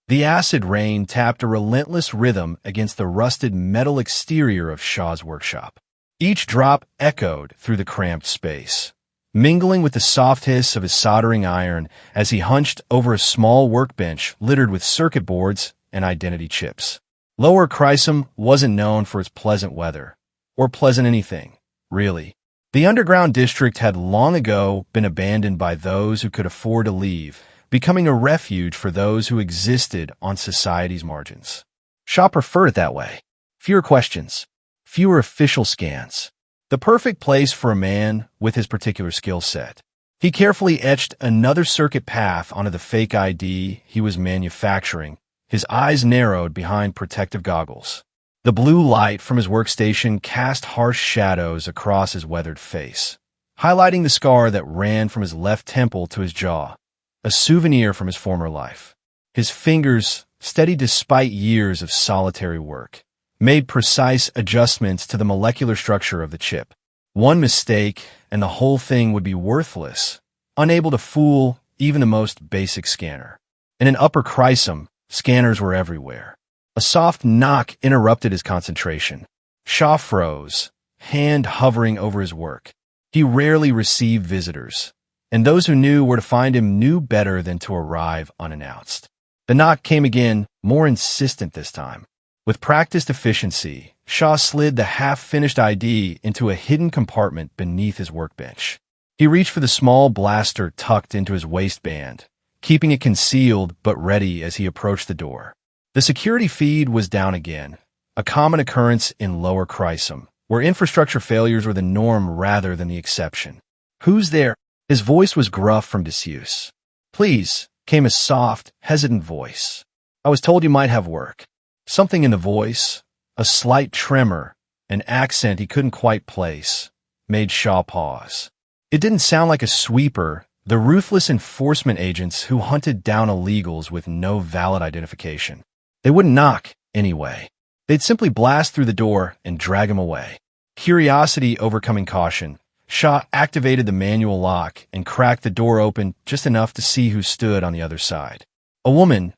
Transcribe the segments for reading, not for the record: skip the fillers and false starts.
The acid rain tapped a relentless rhythm against the rusted metal exterior of Shaw's workshop. Each drop echoed through the cramped space, mingling with the soft hiss of his soldering iron as he hunched over a small workbench littered with circuit boards and identity chips. Lower Chrysum wasn't known for its pleasant weather, or pleasant anything, really. The underground district had long ago been abandoned by those who could afford to leave, becoming a refuge for those who existed on society's margins. Shaw preferred it that way. Fewer questions, fewer official scans. The perfect place for a man with his particular skill set. He carefully etched another circuit path onto the fake ID he was manufacturing, his eyes narrowed behind protective goggles. The blue light from his workstation cast harsh shadows across his weathered face, highlighting the scar that ran from his left temple to his jaw, a souvenir from his former life. His fingers, steady despite years of solitary work, made precise adjustments to the molecular structure of the chip. One mistake, and the whole thing would be worthless, unable to fool even the most basic scanner. In an Upper Chrysum, scanners were everywhere. A soft knock interrupted his concentration. Shaw froze, hand hovering over his work. He rarely received visitors, and those who knew where to find him knew better than to arrive unannounced. The knock came again, more insistent this time. With practiced efficiency, Shaw slid the half-finished ID into a hidden compartment beneath his workbench. He reached for the small blaster tucked into his waistband, keeping it concealed but ready as he approached the door. The security feed was down again, a common occurrence in Lower Chrysum, where infrastructure failures were the norm rather than the exception. "Who's there?" His voice was gruff from disuse. "Please," came a soft, hesitant voice. "I was told you might have work." Something in the voice, a slight tremor, an accent he couldn't quite place, made Shaw pause. It didn't sound like a sweeper, the ruthless enforcement agents who hunted down illegals with no valid identification. They wouldn't knock, anyway. They'd simply blast through the door and drag him away. Curiosity overcoming caution, Shaw activated the manual lock and cracked the door open just enough to see who stood on the other side. A woman.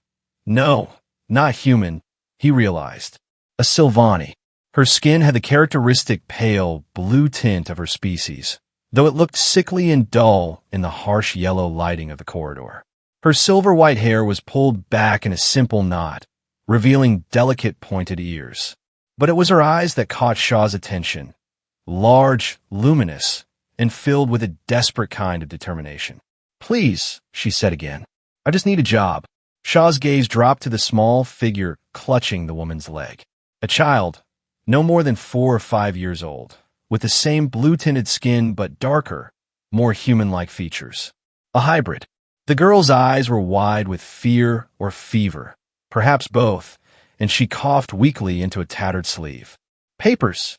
No, not human, he realized. A Silvani. Her skin had the characteristic pale, blue tint of her species, though it looked sickly and dull in the harsh yellow lighting of the corridor. Her silver-white hair was pulled back in a simple knot, revealing delicate pointed ears. But it was her eyes that caught Shaw's attention, large, luminous, and filled with a desperate kind of determination. "Please," she said again, "I just need a job." Shaw's gaze dropped to the small figure clutching the woman's leg. A child, no more than 4 or 5 years old, with the same blue-tinted skin but darker, more human-like features. A hybrid. The girl's eyes were wide with fear or fever, perhaps both, and she coughed weakly into a tattered sleeve. "Papers?"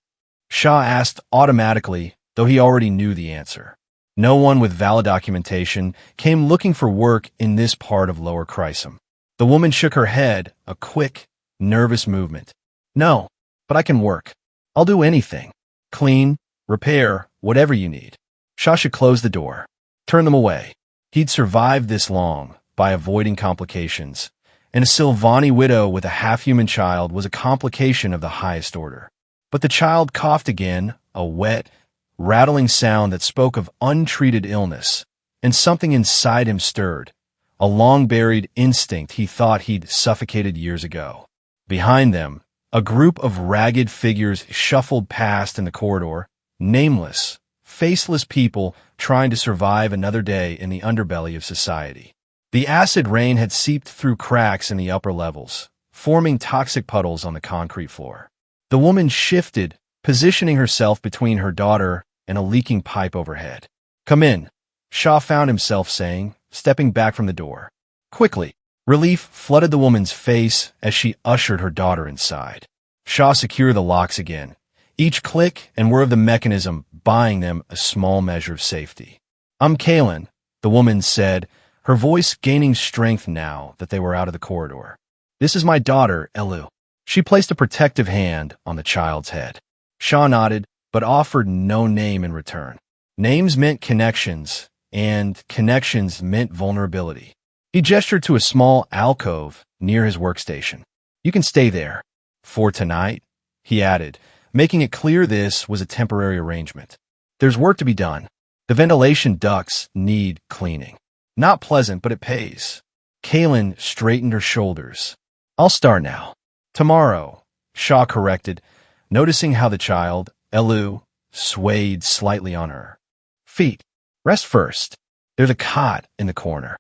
Shaw asked automatically, though he already knew the answer. No one with valid documentation came looking for work in this part of Lower Chrysum. The woman shook her head, a quick, nervous movement. "No, but I can work. I'll do anything. Clean, repair, whatever you need." Shaw should close the door, turn them away. He'd survived this long by avoiding complications, and a Silvani widow with a half-human child was a complication of the highest order. But the child coughed again, a wet, rattling sound that spoke of untreated illness, and something inside him stirred, a long-buried instinct he thought he'd suffocated years ago. Behind them, a group of ragged figures shuffled past in the corridor, nameless, faceless people trying to survive another day in the underbelly of society. The acid rain had seeped through cracks in the upper levels, forming toxic puddles on the concrete floor. The woman shifted, positioning herself between her daughter and a leaking pipe overhead. "Come in," Shaw found himself saying, stepping back from the door. Quickly, relief flooded the woman's face as she ushered her daughter inside. Shaw secured the locks again, each click and whir of the mechanism buying them a small measure of safety. "I'm Kaylin," the woman said, her voice gaining strength now that they were out of the corridor. "This is my daughter, Elu." She placed a protective hand on the child's head. Shaw nodded, but offered no name in return. Names meant connections, and connections meant vulnerability. He gestured to a small alcove near his workstation. You can stay there. For tonight, he added, making it clear this was a temporary arrangement. There's work to be done. The ventilation ducts need cleaning. Not pleasant, but it pays. Kaylin straightened her shoulders. I'll start now. Tomorrow, Shaw corrected, noticing how the child, Elu, swayed slightly on her feet. Rest first. There's a cot in the corner.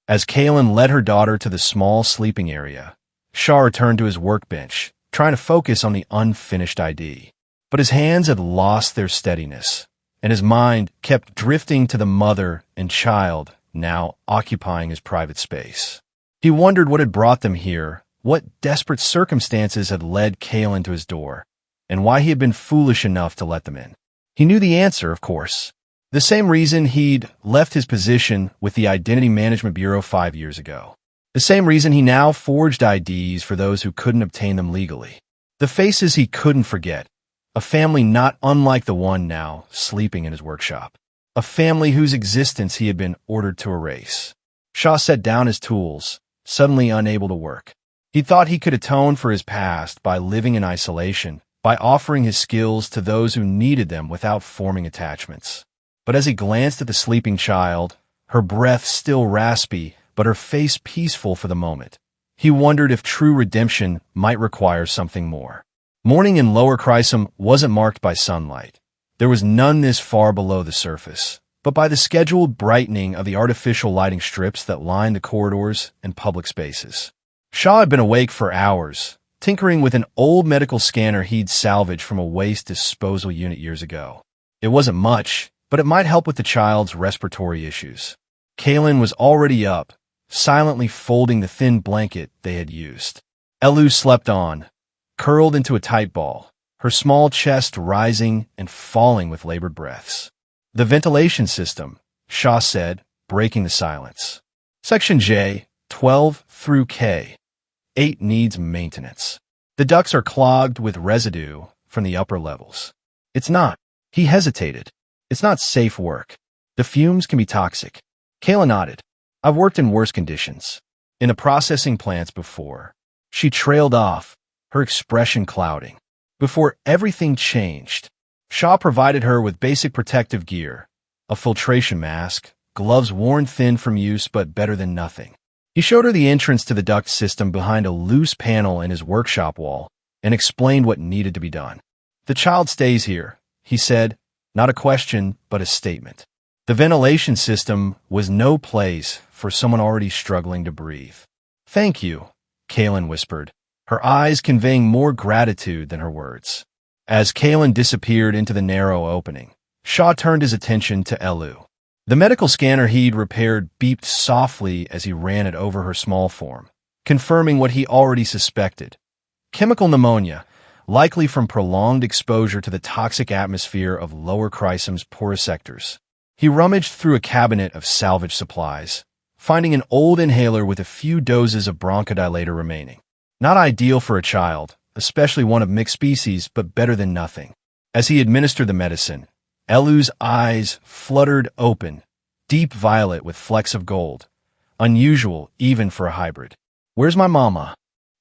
As Kaylin led her daughter to the small sleeping area, Shaw returned to his workbench, trying to focus on the unfinished ID. But his hands had lost their steadiness, and his mind kept drifting to the mother and child now occupying his private space. He wondered what had brought them here, what desperate circumstances had led Kaylin to his door, and why he had been foolish enough to let them in. He knew the answer, of course. The same reason he'd left his position with the Identity Management Bureau 5 years ago. The same reason he now forged IDs for those who couldn't obtain them legally. The faces he couldn't forget. A family not unlike the one now sleeping in his workshop. A family whose existence he had been ordered to erase. Shaw set down his tools, suddenly unable to work. He thought he could atone for his past by living in isolation, by offering his skills to those who needed them without forming attachments. But as he glanced at the sleeping child, her breath still raspy, but her face peaceful for the moment, he wondered if true redemption might require something more. Morning in Lower Chrysum wasn't marked by sunlight. There was none this far below the surface, but by the scheduled brightening of the artificial lighting strips that lined the corridors and public spaces. Shaw had been awake for hours, tinkering with an old medical scanner he'd salvaged from a waste disposal unit years ago. It wasn't much, but it might help with the child's respiratory issues. Kaylin was already up, silently folding the thin blanket they had used. Elu slept on, curled into a tight ball, her small chest rising and falling with labored breaths. The ventilation system, Shaw said, breaking the silence. Section J, 12 through K, 8 needs maintenance. The ducts are clogged with residue from the upper levels. It's not. He hesitated. It's not safe work. The fumes can be toxic. Kayla nodded. I've worked in worse conditions. In the processing plants before. She trailed off, her expression clouding. Before everything changed, Shaw provided her with basic protective gear, a filtration mask, gloves worn thin from use but better than nothing. He showed her the entrance to the duct system behind a loose panel in his workshop wall and explained what needed to be done. The child stays here, he said. Not a question, but a statement. The ventilation system was no place for someone already struggling to breathe. Thank you, Kaylin whispered, her eyes conveying more gratitude than her words. As Kaylin disappeared into the narrow opening, Shaw turned his attention to Elu. The medical scanner he'd repaired beeped softly as he ran it over her small form, confirming what he already suspected. Chemical pneumonia, likely from prolonged exposure to the toxic atmosphere of Lower Chrysum's poorest sectors. He rummaged through a cabinet of salvage supplies, finding an old inhaler with a few doses of bronchodilator remaining. Not ideal for a child, especially one of mixed species, but better than nothing. As he administered the medicine, Elu's eyes fluttered open, deep violet with flecks of gold, unusual even for a hybrid. Where's my mama?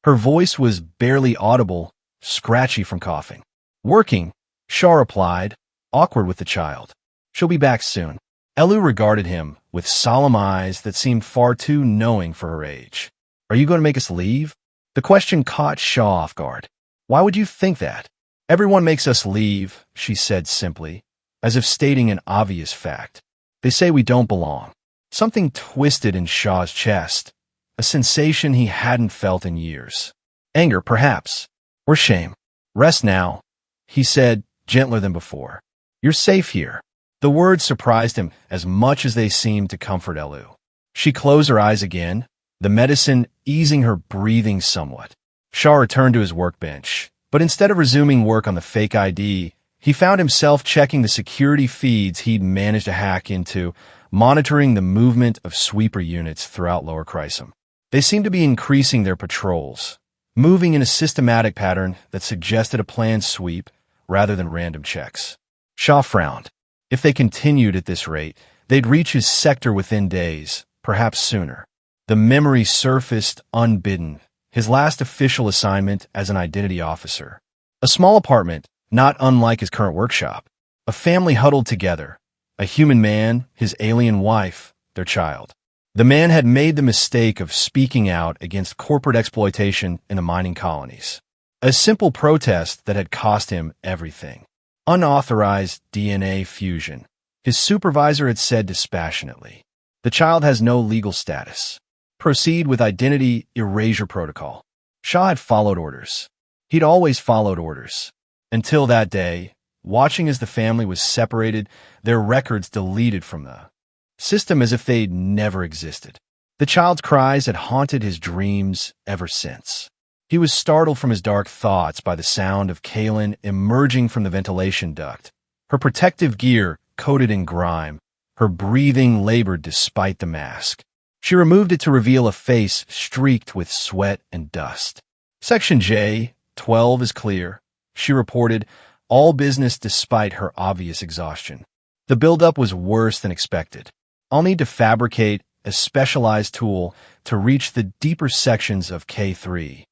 Her voice was barely audible, scratchy from coughing. Working, Shaw replied, awkward with the child. She'll be back soon. Elu regarded him with solemn eyes that seemed far too knowing for her age. Are you going to make us leave? The question caught Shaw off guard. Why would you think that? Everyone makes us leave, she said simply, as if stating an obvious fact. They say we don't belong. Something twisted in Shaw's chest, a sensation he hadn't felt in years. Anger, perhaps, or shame. Rest now, he said, gentler than before. You're safe here. The words surprised him as much as they seemed to comfort Elu. She closed her eyes again, the medicine easing her breathing somewhat. Shaw returned to his workbench, but instead of resuming work on the fake ID, he found himself checking the security feeds he'd managed to hack into, monitoring the movement of sweeper units throughout Lower Chrysum. They seemed to be increasing their patrols, moving in a systematic pattern that suggested a planned sweep rather than random checks. Shaw frowned. If they continued at this rate, they'd reach his sector within days, perhaps sooner. The memory surfaced unbidden, his last official assignment as an identity officer. A small apartment, not unlike his current workshop. A family huddled together. A human man, his alien wife, their child. The man had made the mistake of speaking out against corporate exploitation in the mining colonies. A simple protest that had cost him everything. Unauthorized DNA fusion. His supervisor had said dispassionately, "The child has no legal status. Proceed with identity erasure protocol." Shaw had followed orders. He'd always followed orders. Until that day, watching as the family was separated, their records deleted from the system as if they'd never existed. The child's cries had haunted his dreams ever since. He was startled from his dark thoughts by the sound of Kaylin emerging from the ventilation duct, her protective gear coated in grime, her breathing labored despite the mask. She removed it to reveal a face streaked with sweat and dust. Section J-12 is clear, she reported, all business despite her obvious exhaustion. The buildup was worse than expected. I'll need to fabricate a specialized tool to reach the deeper sections of K3.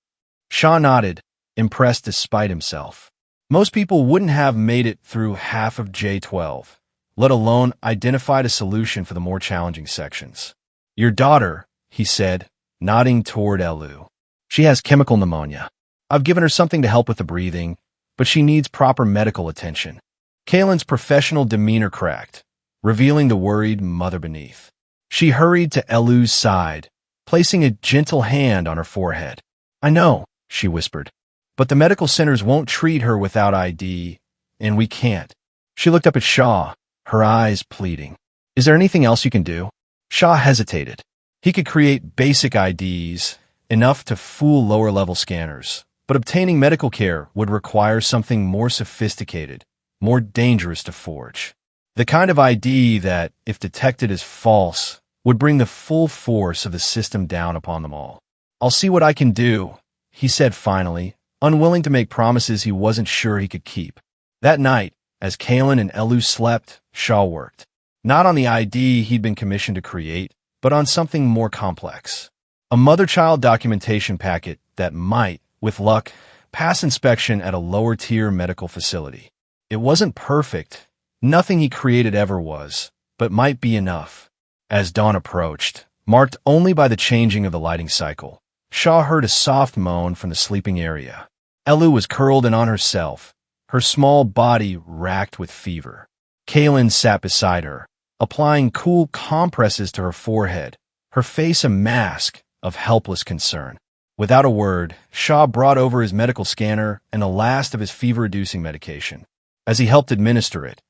Shaw nodded, impressed despite himself. Most people wouldn't have made it through half of J-12, let alone identified a solution for the more challenging sections. Your daughter, he said, nodding toward Elu. She has chemical pneumonia. I've given her something to help with the breathing, but she needs proper medical attention. Kaylin's professional demeanor cracked, revealing the worried mother beneath. She hurried to Elu's side, placing a gentle hand on her forehead. I know, she whispered, but the medical centers won't treat her without ID, and we can't. She looked up at Shaw, her eyes pleading. Is there anything else you can do? Shaw hesitated. He could create basic IDs, enough to fool lower-level scanners, but obtaining medical care would require something more sophisticated, more dangerous to forge. The kind of ID that, if detected as false, would bring the full force of the system down upon them all. I'll see what I can do, he said finally, unwilling to make promises he wasn't sure he could keep. That night, as Kaylin and Elu slept, Shaw worked. Not on the ID he'd been commissioned to create, but on something more complex. A mother-child documentation packet that might, with luck, pass inspection at a lower-tier medical facility. It wasn't perfect. Nothing he created ever was, but might be enough. As dawn approached, marked only by the changing of the lighting cycle, Shaw heard a soft moan from the sleeping area. Elu was curled in on herself, her small body racked with fever. Kaylin sat beside her, applying cool compresses to her forehead, her face a mask of helpless concern. Without a word, Shaw brought over his medical scanner and the last of his fever-reducing medication. As he helped administer it,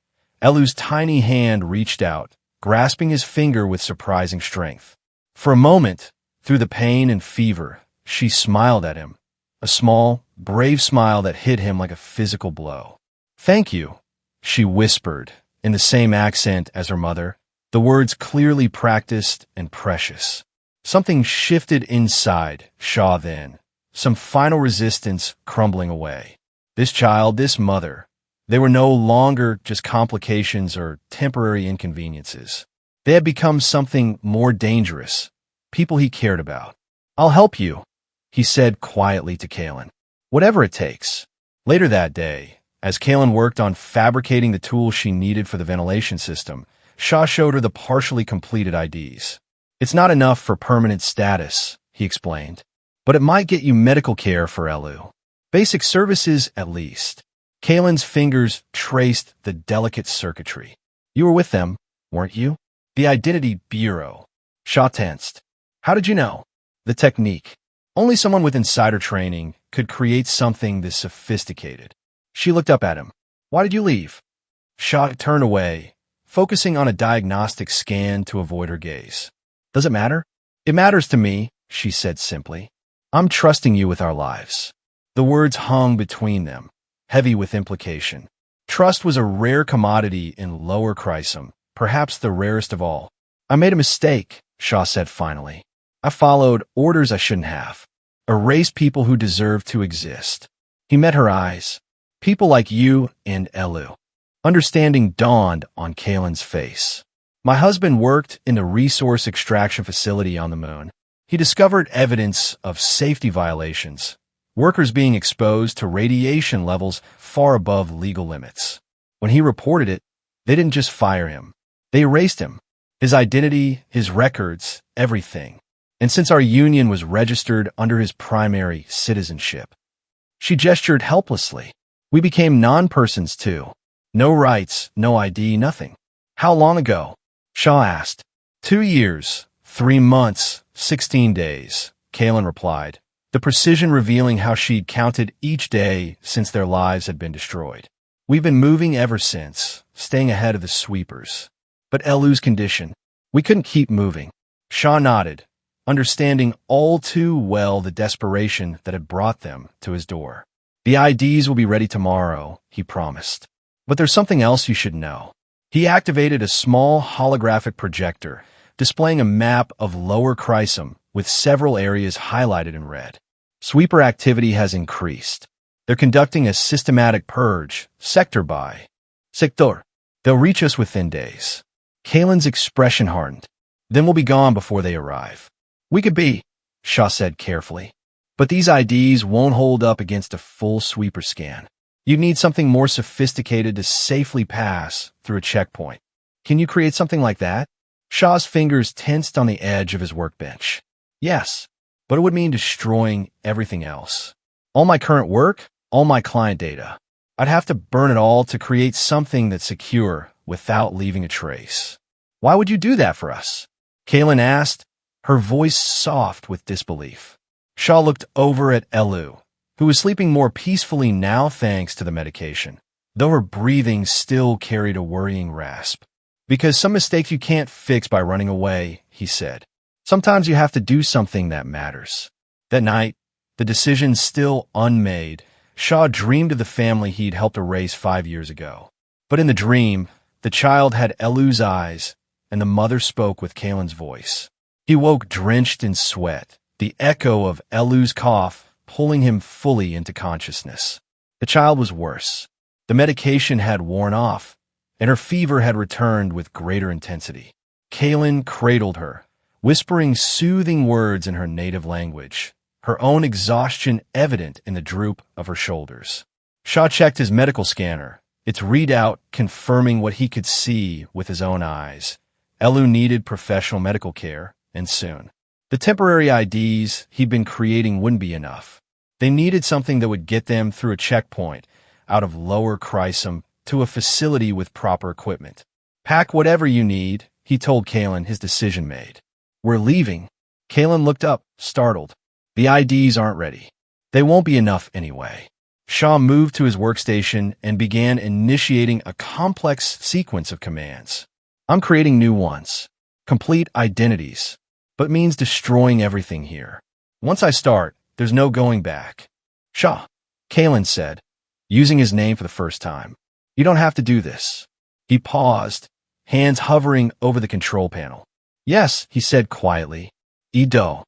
Elu's tiny hand reached out, grasping his finger with surprising strength. For a moment, through the pain and fever, she smiled at him, a small, brave smile that hit him like a physical blow. Thank you, she whispered, in the same accent as her mother, the words clearly practiced and precious. Something shifted inside Shaw then, some final resistance crumbling away. This child, this mother, they were no longer just complications or temporary inconveniences. They had become something more dangerous, people he cared about. I'll help you, he said quietly to Kaylin. Whatever it takes. Later that day, as Kaylin worked on fabricating the tools she needed for the ventilation system, Shaw showed her the partially completed IDs. It's not enough for permanent status, he explained, but it might get you medical care for Elu. Basic services at least. Kaylin's fingers traced the delicate circuitry. You were with them, weren't you? The Identity Bureau. Shaw tensed. How did you know? The technique. Only someone with insider training could create something this sophisticated. She looked up at him. Why did you leave? Shaw turned away, focusing on a diagnostic scan to avoid her gaze. Does it matter? It matters to me, she said simply. I'm trusting you with our lives. The words hung between them, heavy with implication. Trust was a rare commodity in Lower Chrysum, perhaps the rarest of all. I made a mistake, Shaw said finally. I followed orders I shouldn't have. Erased people who deserve to exist. He met her eyes. People like you and Elu. Understanding dawned on Kaylin's face. My husband worked in the resource extraction facility on the moon. He discovered evidence of safety violations, workers being exposed to radiation levels far above legal limits. When he reported it, they didn't just fire him. They erased him. His identity, his records, everything. And since our union was registered under his primary citizenship, she gestured helplessly. We became non-persons too. No rights, no ID, nothing. How long ago? Shaw asked. 2 years, 3 months, 16 days, Kalen replied, the precision revealing how she'd counted each day since their lives had been destroyed. We've been moving ever since, staying ahead of the sweepers. But Elu's condition, we couldn't keep moving. Shaw nodded, understanding all too well the desperation that had brought them to his door. The IDs will be ready tomorrow, he promised. But there's something else you should know. He activated a small holographic projector, displaying a map of Lower Chrysum with several areas highlighted in red. Sweeper activity has increased. They're conducting a systematic purge, sector by sector. They'll reach us within days. Kalen's expression hardened. Then we'll be gone before they arrive. We could be, Shaw said carefully. But these IDs won't hold up against a full sweeper scan. You need something more sophisticated to safely pass through a checkpoint. Can you create something like that? Shaw's fingers tensed on the edge of his workbench. Yes, but it would mean destroying everything else. All my current work, all my client data. I'd have to burn it all to create something that's secure without leaving a trace. Why would you do that for us? Kalen asked, her voice soft with disbelief. Shaw looked over at Elu, who was sleeping more peacefully now thanks to the medication, though her breathing still carried a worrying rasp. Because some mistakes you can't fix by running away, he said. Sometimes you have to do something that matters. That night, the decision still unmade, Shaw dreamed of the family he'd helped erase 5 years ago. But in the dream, the child had Elu's eyes, and the mother spoke with Kalen's voice. He woke drenched in sweat, the echo of Elu's cough pulling him fully into consciousness. The child was worse. The medication had worn off, and her fever had returned with greater intensity. Kalen cradled her, whispering soothing words in her native language, her own exhaustion evident in the droop of her shoulders. Shaw checked his medical scanner, its readout confirming what he could see with his own eyes. Elu needed professional medical care, and soon. The temporary IDs he'd been creating wouldn't be enough. They needed something that would get them through a checkpoint, out of Lower Chrysum to a facility with proper equipment. Pack whatever you need, he told Kalen, his decision made. We're leaving. Kalen looked up, startled. The IDs aren't ready. They won't be enough anyway. Shaw moved to his workstation and began initiating a complex sequence of commands. I'm creating new ones. Complete identities. But means destroying everything here. Once I start, there's no going back. Shaw, Kalen said, using his name for the first time. You don't have to do this. He paused, hands hovering over the control panel. Yes, he said quietly. Ido.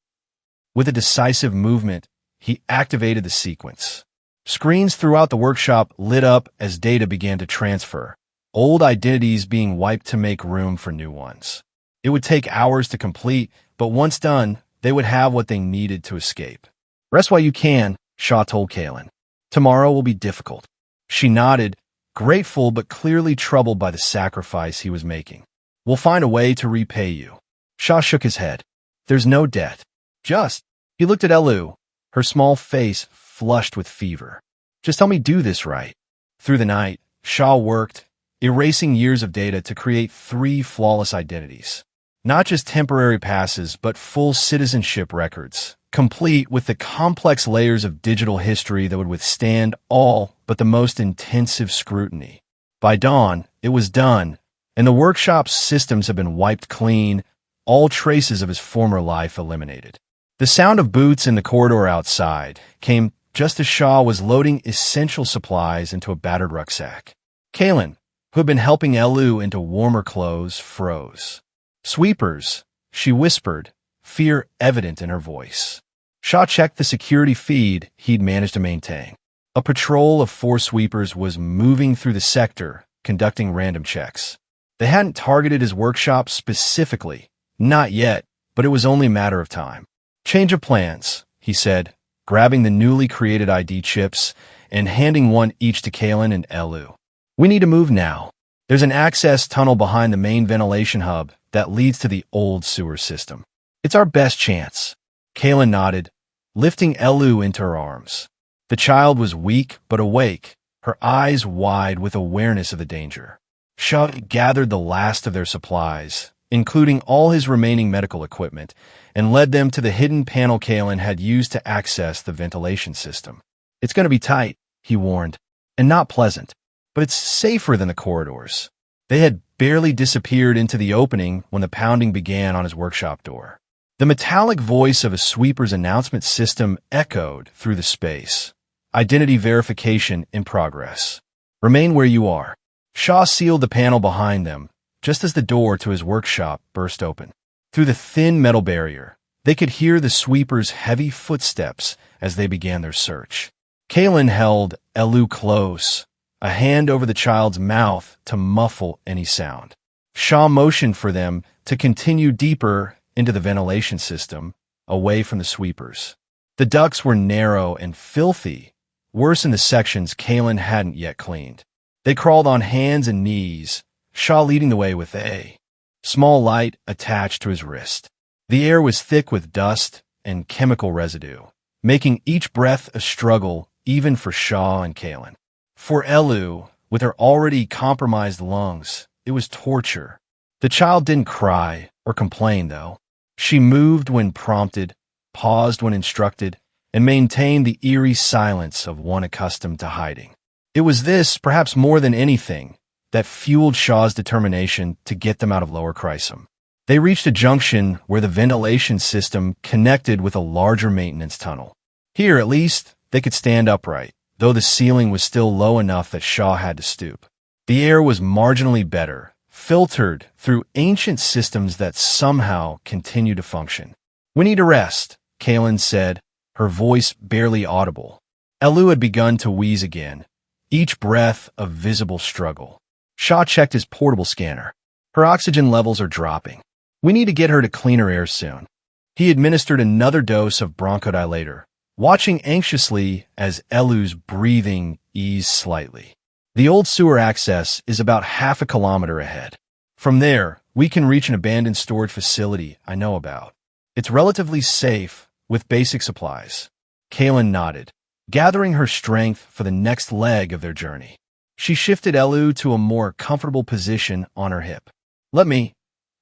With a decisive movement, he activated the sequence. Screens throughout the workshop lit up as data began to transfer, old identities being wiped to make room for new ones. It would take hours to complete, but once done, they would have what they needed to escape. Rest while you can, Shaw told Kalen. Tomorrow will be difficult. She nodded, grateful but clearly troubled by the sacrifice he was making. We'll find a way to repay you. Shaw shook his head. There's no debt. Just. He looked at Elu, her small face flushed with fever. Just help me do this right. Through the night, Shaw worked, erasing years of data to create 3 flawless identities. Not just temporary passes, but full citizenship records, complete with the complex layers of digital history that would withstand all but the most intensive scrutiny. By dawn, it was done, and the workshop's systems had been wiped clean, all traces of his former life eliminated. The sound of boots in the corridor outside came just as Shaw was loading essential supplies into a battered rucksack. Kalen, who had been helping Elu into warmer clothes, froze. Sweepers, she whispered, fear evident in her voice. Shaw checked the security feed he'd managed to maintain. A patrol of 4 sweepers was moving through the sector, conducting random checks. They hadn't targeted his workshop specifically, not yet, but it was only a matter of time. Change of plans, he said, grabbing the newly created ID chips and handing one each to Kalen and Elu. We need to move now. There's an access tunnel behind the main ventilation hub that leads to the old sewer system. It's our best chance. Kalen nodded, lifting Elu into her arms. The child was weak but awake, her eyes wide with awareness of the danger. Shaw gathered the last of their supplies, including all his remaining medical equipment, and led them to the hidden panel Kalen had used to access the ventilation system. It's going to be tight, he warned, and not pleasant, but it's safer than the corridors. They had barely disappeared into the opening when the pounding began on his workshop door. The metallic voice of a sweeper's announcement system echoed through the space. Identity verification in progress. Remain where you are. Shaw sealed the panel behind them, just as the door to his workshop burst open. Through the thin metal barrier, they could hear the sweeper's heavy footsteps as they began their search. Kalen held Elu close, a hand over the child's mouth to muffle any sound. Shaw motioned for them to continue deeper into the ventilation system, away from the sweepers. The ducts were narrow and filthy, worse in the sections Kalen hadn't yet cleaned. They crawled on hands and knees, Shaw leading the way with a small light attached to his wrist. The air was thick with dust and chemical residue, making each breath a struggle even for Shaw and Kalen. For Elu, with her already compromised lungs, it was torture. The child didn't cry or complain, though. She moved when prompted, paused when instructed, and maintained the eerie silence of one accustomed to hiding. It was this, perhaps more than anything, that fueled Shaw's determination to get them out of Lower Chrysum. They reached a junction where the ventilation system connected with a larger maintenance tunnel. Here, at least, they could stand upright, though the ceiling was still low enough that Shaw had to stoop. The air was marginally better, filtered through ancient systems that somehow continue to function. We need a rest, Kalen said, her voice barely audible. Elu had begun to wheeze again, each breath a visible struggle. Shaw checked his portable scanner. Her oxygen levels are dropping. We need to get her to cleaner air soon. He administered another dose of bronchodilator, watching anxiously as Elu's breathing eased slightly. The old sewer access is about half a kilometer ahead. From there, we can reach an abandoned storage facility I know about. It's relatively safe, with basic supplies. Kalen nodded, gathering her strength for the next leg of their journey. She shifted Elu to a more comfortable position on her hip. Let me,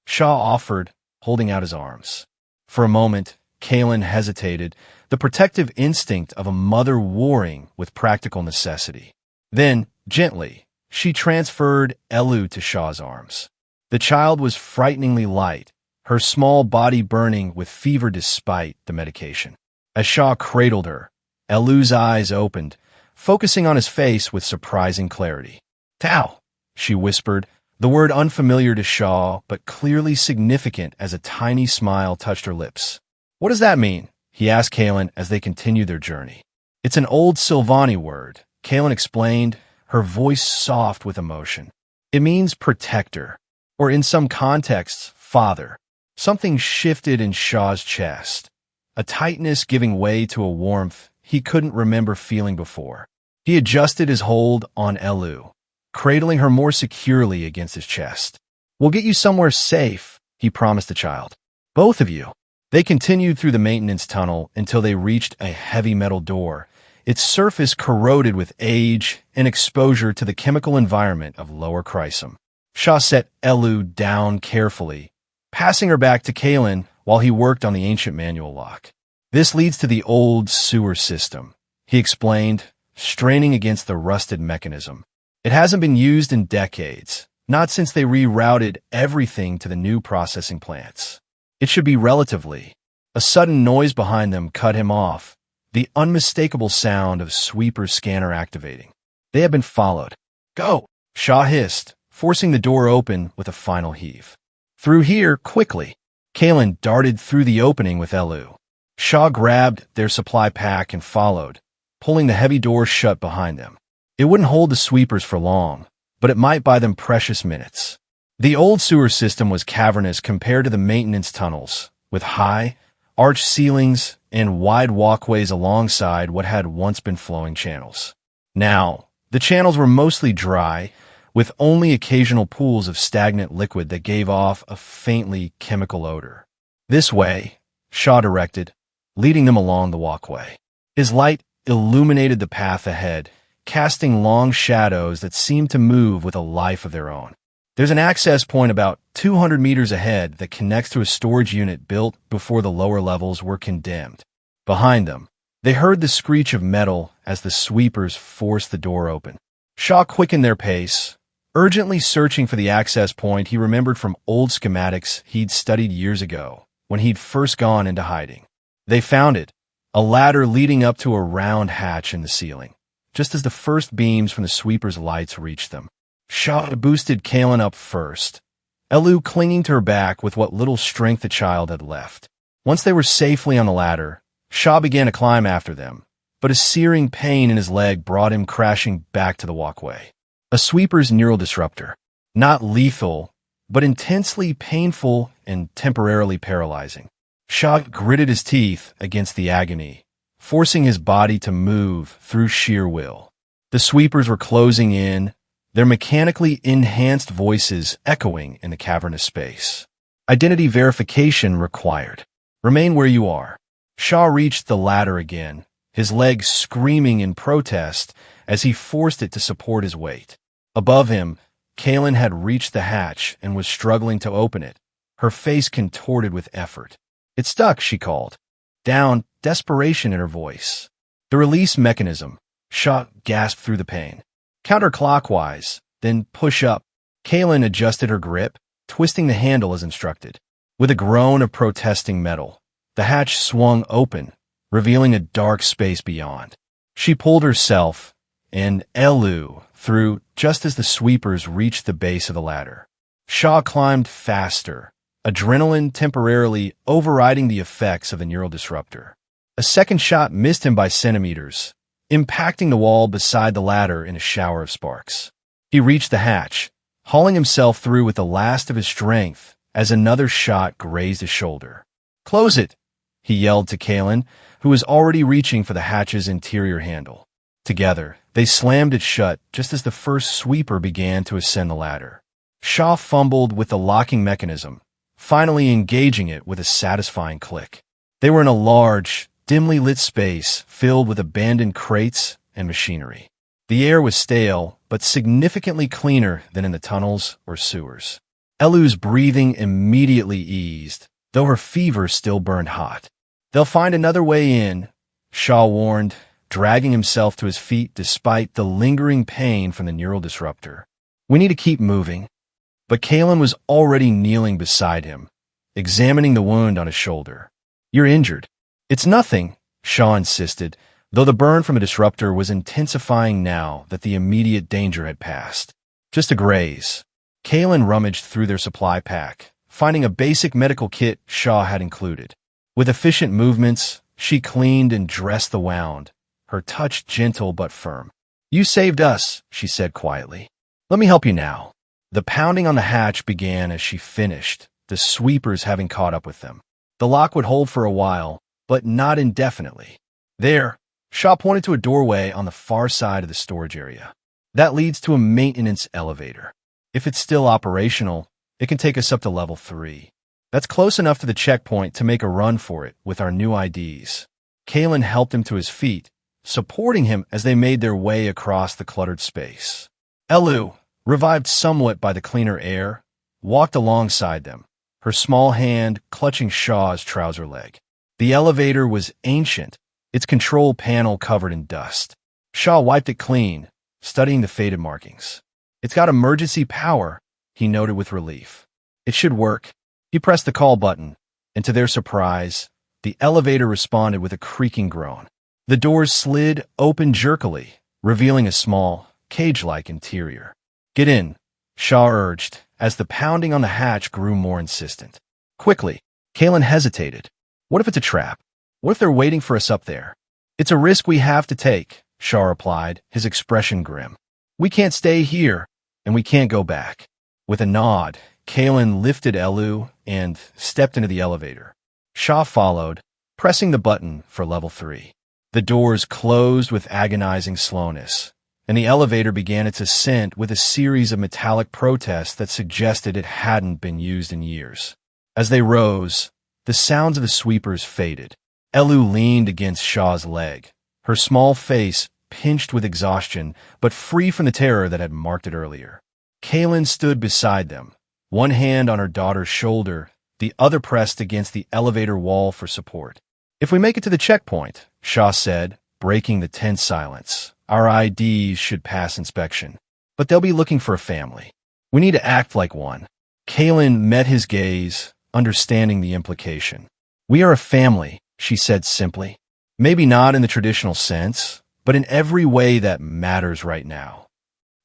Shaw offered, holding out his arms. For a moment, Kalen hesitated, the protective instinct of a mother warring with practical necessity. Then, gently, she transferred Elu to Shaw's arms. The child was frighteningly light, her small body burning with fever despite the medication. As Shaw cradled her, Elu's eyes opened, focusing on his face with surprising clarity. Tao, she whispered, the word unfamiliar to Shaw but clearly significant as a tiny smile touched her lips. What does that mean? He asked Kalen as they continued their journey. It's an old Silvani word, Kalen explained, her voice soft with emotion. It means protector, or in some contexts, father. Something shifted in Shaw's chest, a tightness giving way to a warmth he couldn't remember feeling before. He adjusted his hold on Elu, cradling her more securely against his chest. We'll get you somewhere safe, he promised the child. Both of you. They continued through the maintenance tunnel until they reached a heavy metal door, its surface corroded with age and exposure to the chemical environment of Lower Chrysum. Shaw set Elu down carefully, passing her back to Kalen while he worked on the ancient manual lock. This leads to the old sewer system, he explained, straining against the rusted mechanism. It hasn't been used in decades, not since they rerouted everything to the new processing plants. It should be relatively. A sudden noise behind them cut him off, the unmistakable sound of sweeper scanner activating. They had been followed. Go, Shaw hissed, forcing the door open with a final heave. Through here, quickly. Kalen darted through the opening with Elu. Shaw grabbed their supply pack and followed, pulling the heavy door shut behind them. It wouldn't hold the sweepers for long, but it might buy them precious minutes. The old sewer system was cavernous compared to the maintenance tunnels, with high, arched ceilings, and wide walkways alongside what had once been flowing channels. Now, the channels were mostly dry, with only occasional pools of stagnant liquid that gave off a faintly chemical odor. "This way," Shaw directed, leading them along the walkway. His light illuminated the path ahead, casting long shadows that seemed to move with a life of their own. There's an access point about 200 meters ahead that connects to a storage unit built before the lower levels were condemned. Behind them, they heard the screech of metal as the sweepers forced the door open. Shaw quickened their pace, urgently searching for the access point he remembered from old schematics he'd studied years ago when he'd first gone into hiding. They found it, a ladder leading up to a round hatch in the ceiling, just as the first beams from the sweeper's lights reached them. Shaw boosted Kalen up first, Elu clinging to her back with what little strength the child had left. Once they were safely on the ladder, Shaw began to climb after them, but a searing pain in his leg brought him crashing back to the walkway. A sweeper's neural disruptor. Not lethal, but intensely painful and temporarily paralyzing. Shaw gritted his teeth against the agony, forcing his body to move through sheer will. The sweepers were closing in, their mechanically enhanced voices echoing in the cavernous space. Identity verification required. Remain where you are. Shaw reached the ladder again, his legs screaming in protest as he forced it to support his weight. Above him, Kalen had reached the hatch and was struggling to open it, her face contorted with effort. "It's stuck," she called, down, desperation in her voice. "The release mechanism," Shaw gasped through the pain. "Counterclockwise, then push up." Kalen adjusted her grip, twisting the handle as instructed. With a groan of protesting metal, the hatch swung open, revealing a dark space beyond. She pulled herself and Elu through just as the sweepers reached the base of the ladder. Shaw climbed faster, adrenaline temporarily overriding the effects of the neural disruptor. A second shot missed him by centimeters, impacting the wall beside the ladder in a shower of sparks. He reached the hatch, hauling himself through with the last of his strength as another shot grazed his shoulder. "Close it," he yelled to Kalen, who was already reaching for the hatch's interior handle. Together, they slammed it shut just as the first sweeper began to ascend the ladder. Shaw fumbled with the locking mechanism, finally engaging it with a satisfying click. They were in a large, dimly lit space filled with abandoned crates and machinery. The air was stale, but significantly cleaner than in the tunnels or sewers. Elu's breathing immediately eased, though her fever still burned hot. "They'll find another way in," Shaw warned, dragging himself to his feet despite the lingering pain from the neural disruptor. "We need to keep moving." But Kalen was already kneeling beside him, examining the wound on his shoulder. "You're injured." "It's nothing," Shaw insisted, though the burn from a disruptor was intensifying now that the immediate danger had passed. "Just a graze." Kalen rummaged through their supply pack, finding a basic medical kit Shaw had included. With efficient movements, she cleaned and dressed the wound, her touch gentle but firm. "You saved us," she said quietly. "Let me help you now." The pounding on the hatch began as she finished, the sweepers having caught up with them. The lock would hold for a while, but not indefinitely. "There," Shaw pointed to a doorway on the far side of the storage area. "That leads to a maintenance elevator. If it's still operational, it can take us up to level 3. That's close enough to the checkpoint to make a run for it with our new IDs." Kalen helped him to his feet, supporting him as they made their way across the cluttered space. Elu, revived somewhat by the cleaner air, walked alongside them, her small hand clutching Shaw's trouser leg. The elevator was ancient, its control panel covered in dust. Shaw wiped it clean, studying the faded markings. "It's got emergency power," he noted with relief. "It should work." He pressed the call button, and to their surprise, the elevator responded with a creaking groan. The doors slid open jerkily, revealing a small, cage-like interior. "Get in," Shaw urged, as the pounding on the hatch grew more insistent. Quickly, Kalen hesitated. "What if it's a trap? What if they're waiting for us up there?" "It's a risk we have to take," Shaw replied, his expression grim. "We can't stay here, and we can't go back." With a nod, Kalen lifted Elu and stepped into the elevator. Shaw followed, pressing the button for level 3. The doors closed with agonizing slowness, and the elevator began its ascent with a series of metallic protests that suggested it hadn't been used in years. As they rose, the sounds of the sweepers faded. Elu leaned against Shaw's leg, her small face pinched with exhaustion, but free from the terror that had marked it earlier. Kaylin stood beside them, one hand on her daughter's shoulder, the other pressed against the elevator wall for support. "If we make it to the checkpoint," Shaw said, breaking the tense silence, "our IDs should pass inspection. But they'll be looking for a family. We need to act like one." Kaylin met his gaze, understanding the implication. "We are a family," she said simply. "Maybe not in the traditional sense, but in every way that matters right now."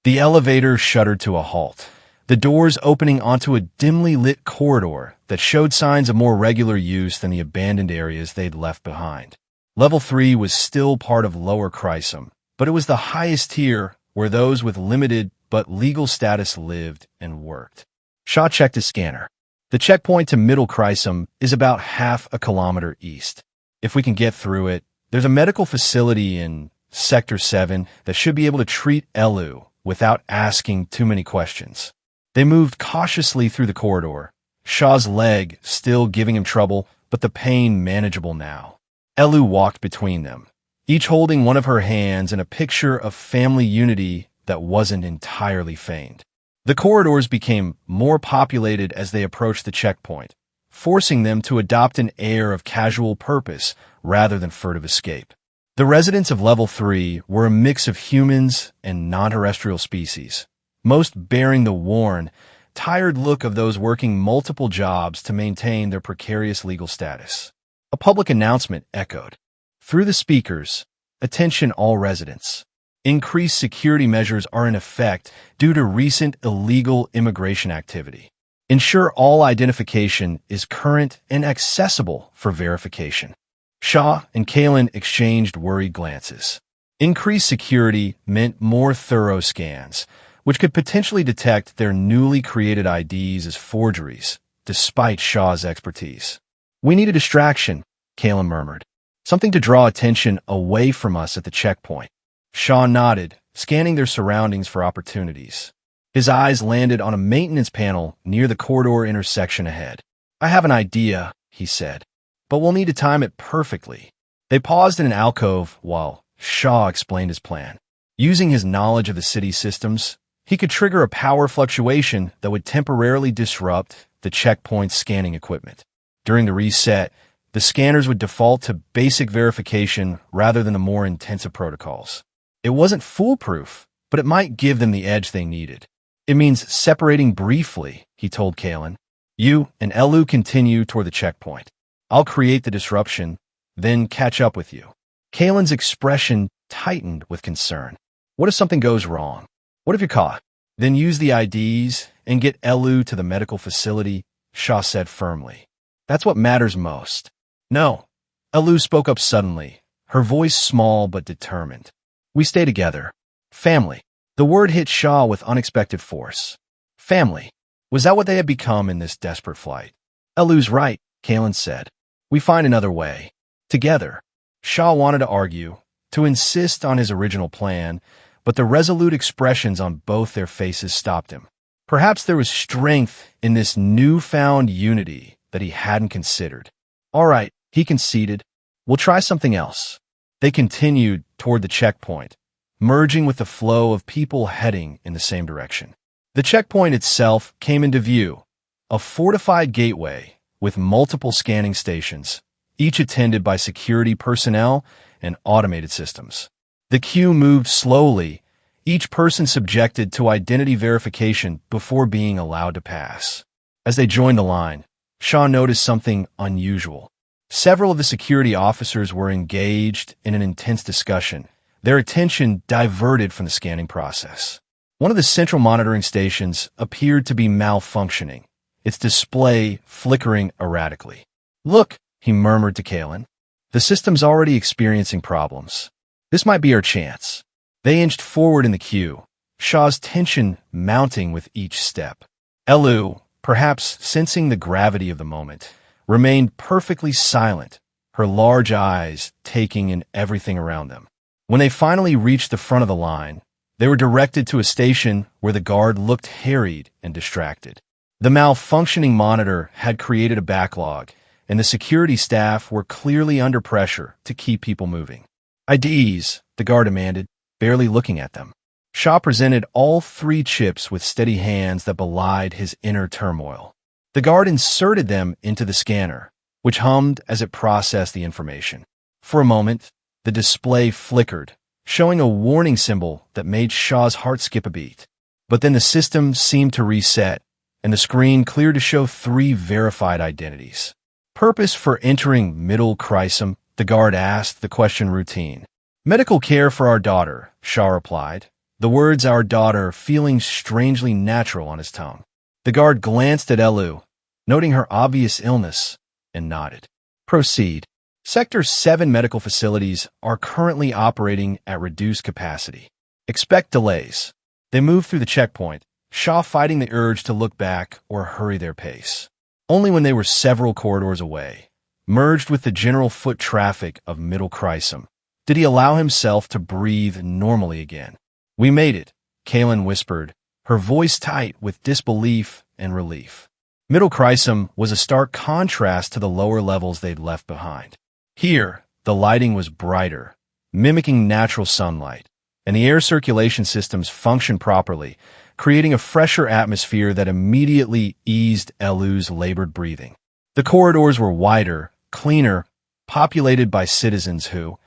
The elevator shuddered to a halt, the doors opening onto a dimly lit corridor that showed signs of more regular use than the abandoned areas they'd left behind. Level 3 was still part of Lower Chrysum, but it was the highest tier where those with limited but legal status lived and worked. Shaw checked his scanner. The checkpoint to Middle Chrysum is about half a kilometer east. If we can get through it, there's a medical facility in Sector 7 that should be able to treat Elu without asking too many questions. They moved cautiously through the corridor, Shaw's leg still giving him trouble, but the pain manageable now. Elu walked between them, each holding one of her hands in a picture of family unity that wasn't entirely feigned. The corridors became more populated as they approached the checkpoint, forcing them to adopt an air of casual purpose rather than furtive escape. The residents of Level 3 were a mix of humans and non-terrestrial species, most bearing the worn, tired look of those working multiple jobs to maintain their precarious legal status. A public announcement echoed. Through the speakers, "Attention all residents. Increased security measures are in effect due to recent illegal immigration activity. Ensure all identification is current and accessible for verification." Shaw and Kaylin exchanged worried glances. Increased security meant more thorough scans, which could potentially detect their newly created IDs as forgeries, despite Shaw's expertise. "We need a distraction," Kaylin murmured. "Something to draw attention away from us at the checkpoint." Shaw nodded, scanning their surroundings for opportunities. His eyes landed on a maintenance panel near the corridor intersection ahead. "I have an idea," he said, "but we'll need to time it perfectly." They paused in an alcove while Shaw explained his plan. Using his knowledge of the city's systems, he could trigger a power fluctuation that would temporarily disrupt the checkpoint's scanning equipment. During the reset, the scanners would default to basic verification rather than the more intensive protocols. It wasn't foolproof, but it might give them the edge they needed. "It means separating briefly," he told Kaylin. "You and Elu continue toward the checkpoint. I'll create the disruption, then catch up with you." Kaylin's expression tightened with concern. "What if something goes wrong? What if you're caught?" "Then use the IDs and get Elu to the medical facility," Shaw said firmly. "That's what matters most." "No." Elu spoke up suddenly, her voice small but determined. "We stay together. Family." The word hit Shaw with unexpected force. Family. Was that what they had become in this desperate flight? "Elu's right," Kaylin said. "We find another way. Together." Shaw wanted to argue, to insist on his original plan, but the resolute expressions on both their faces stopped him. Perhaps there was strength in this newfound unity that he hadn't considered. "All right," he conceded. "We'll try something else." They continued toward the checkpoint, merging with the flow of people heading in the same direction. The checkpoint itself came into view, a fortified gateway with multiple scanning stations, each attended by security personnel and automated systems. The queue moved slowly, each person subjected to identity verification before being allowed to pass. As they joined the line, Shaw noticed something unusual. Several of the security officers were engaged in an intense discussion, their attention diverted from the scanning process. One of the central monitoring stations appeared to be malfunctioning, its display flickering erratically. "Look," he murmured to Kaylin. "The system's already experiencing problems. This might be our chance." They inched forward in the queue, Shaw's tension mounting with each step. Elu, perhaps sensing the gravity of the moment, remained perfectly silent, her large eyes taking in everything around them. When they finally reached the front of the line, they were directed to a station where the guard looked harried and distracted. The malfunctioning monitor had created a backlog, and the security staff were clearly under pressure to keep people moving. IDs, the guard demanded, barely looking at them. Shaw presented all 3 chips with steady hands that belied his inner turmoil. The guard inserted them into the scanner, which hummed as it processed the information. For a moment, the display flickered, showing a warning symbol that made Shaw's heart skip a beat. But then the system seemed to reset, and the screen cleared to show 3 verified identities. Purpose for entering Middle Chrysum, the guard asked, the question routine. Medical care for our daughter, Shaw replied, the words our daughter feeling strangely natural on his tongue. The guard glanced at Elu, noting her obvious illness, and nodded. Proceed. Sector 7 medical facilities are currently operating at reduced capacity. Expect delays. They moved through the checkpoint, Shaw fighting the urge to look back or hurry their pace. Only when they were several corridors away, merged with the general foot traffic of Middle Chrysum, did he allow himself to breathe normally again. We made it, Kaelin whispered, her voice tight with disbelief and relief. Middle Chrysum was a stark contrast to the lower levels they'd left behind. Here, the lighting was brighter, mimicking natural sunlight, and the air circulation systems functioned properly, creating a fresher atmosphere that immediately eased Elu's labored breathing. The corridors were wider, cleaner, populated by citizens who,